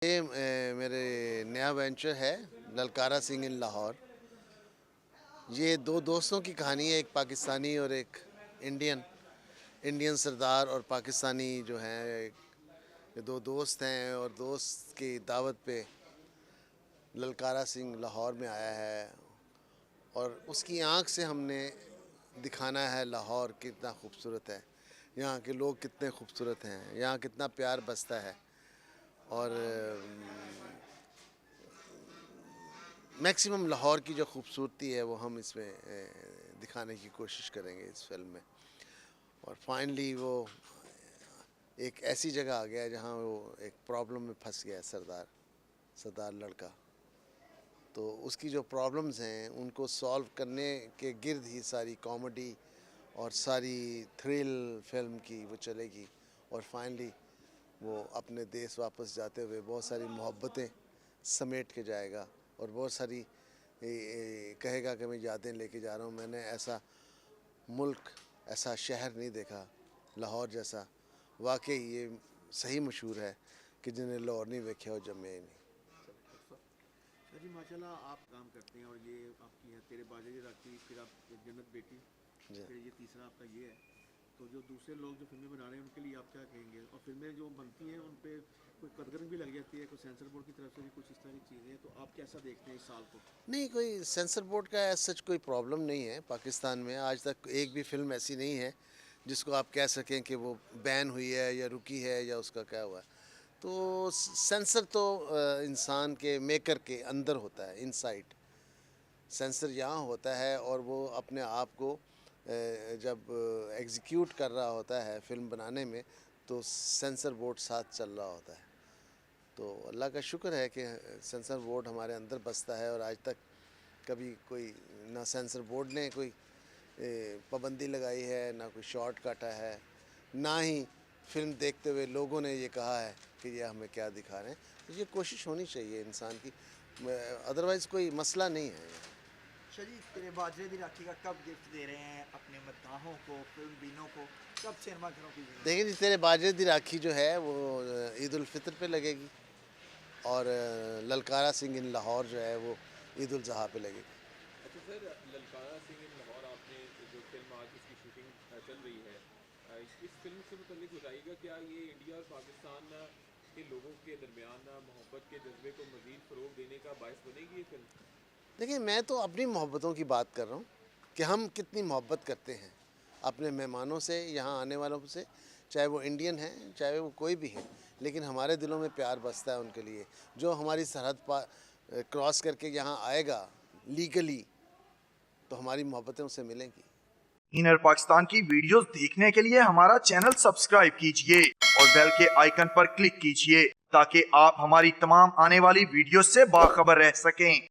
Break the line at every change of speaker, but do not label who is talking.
ये मेरे नया वेंचर है ललकारा सिंह इन लाहौर। ये दो दोस्तों की कहानी है, एक पाकिस्तानी और एक इंडियन इंडियन सरदार और पाकिस्तानी जो हैं। ये दो दोस्त हैं और दोस्त की दावत पे ललकारा सिंह लाहौर में आया है और उसकी आंख से हमने दिखाना है लाहौर कितना खूबसूरत है, यहाँ के लोग कितने खूबसूरत हैं, यहाँ कितना प्यार बसता है। और मैक्सिमम लाहौर की जो खूबसूरती है वो हम इसमें दिखाने की कोशिश करेंगे इस फिल्म में। और फाइनली वो एक ऐसी जगह आ गया है जहाँ वो एक प्रॉब्लम में फंस गया है, सरदार लड़का। तो उसकी जो प्रॉब्लम्स हैं उनको सॉल्व करने के गिर्द ही सारी कॉमेडी और सारी थ्रिल फिल्म की वो चलेगी। और फाइनली वो अपने देश वापस जाते हुए बहुत सारी मोहब्बतें समेट के जाएगा और बहुत सारी कहेगा कि मैं यादें लेके जा रहा हूँ। मैंने ऐसा मुल्क, ऐसा शहर नहीं देखा लाहौर जैसा। वाकई ये सही मशहूर है कि जिन्हें लाहौर नहीं देखा और जमे ही नहीं।
जी माशाल्लाह आप काम करते हैं और ये आपकी है तेरे बाजे की राखी, फिर आप जन्नत बेटी, फिर ये तीसरा आपका ये है। तो जो दूसरे लोग जो फिल्में बना रहे हैं उनके लिए आप क्या कहेंगे? और फिल्में जो बनती हैं उन पे कोई कदगन भी लग जाती है, कोई सेंसर बोर्ड की तरफ से भी कुछ इस तरह की चीज़ें, तो आप कैसा देखते हैं इस साल को?
नहीं, कोई सेंसर बोर्ड का सच कोई प्रॉब्लम नहीं है पाकिस्तान में। आज तक एक भी फिल्म ऐसी नहीं है जिसको आप कह सकें कि वो बैन हुई है या रुकी है या उसका क्या हुआ है। तो सेंसर तो इंसान के मेकर के अंदर होता है, इनसाइड। सेंसर यहाँ होता है और वो अपने आप को जब एग्जीक्यूट कर रहा होता है फिल्म बनाने में, तो सेंसर बोर्ड साथ चल रहा होता है। तो अल्लाह का शुक्र है कि सेंसर बोर्ड हमारे अंदर बसता है और आज तक कभी कोई ना सेंसर बोर्ड ने कोई पाबंदी लगाई है, ना कोई शॉर्ट काटा है, ना ही फिल्म देखते हुए लोगों ने ये कहा है कि ये हमें क्या दिखा रहे हैं। तो ये कोशिश होनी चाहिए इंसान की, अदरवाइज़ कोई मसला नहीं है।
जी तेरे बाजरे दी राखी का कब गिफ्ट दे रहे हैं अपने मद्दाहों को, फिल्म बीनों को, कब सिनेमाघरों की?
देखिए जी, तेरे बाजरे दी राखी जो है वो ईद उल फितर पे लगेगी और ललकारा सिंह इन लाहौर जो है वो ईद उल ज़ुहा पे लगेगी।
अच्छा सर, ललकारा सिंह इन लाहौर आपने जो फिल्म आज इसकी शूटिंग चल रही है, इस फिल्म से मुतल्लिक बताइएगा, क्या ये इंडिया और पाकिस्तान के लोगों के दरमियान मोहब्बत के जज्बे को मज़ीद फ़रोग़ देने का बायस बनेगी ये फिल्म?
देखिए, मैं तो अपनी मोहब्बतों की बात कर रहा हूँ कि हम कितनी मोहब्बत करते हैं अपने मेहमानों से, यहाँ आने वालों से, चाहे वो इंडियन हैं, चाहे वो कोई भी हैं, लेकिन हमारे दिलों में प्यार बसता है उनके लिए। जो हमारी सरहद क्रॉस करके यहाँ आएगा लीगली, तो हमारी मोहब्बतें उससे मिलेंगी।
इनर पाकिस्तान की वीडियोस देखने के लिए हमारा चैनल सब्सक्राइब कीजिए और बेल के आइकन पर क्लिक कीजिए ताकि आप हमारी तमाम आने वाली वीडियोस से बाखबर रह सकें।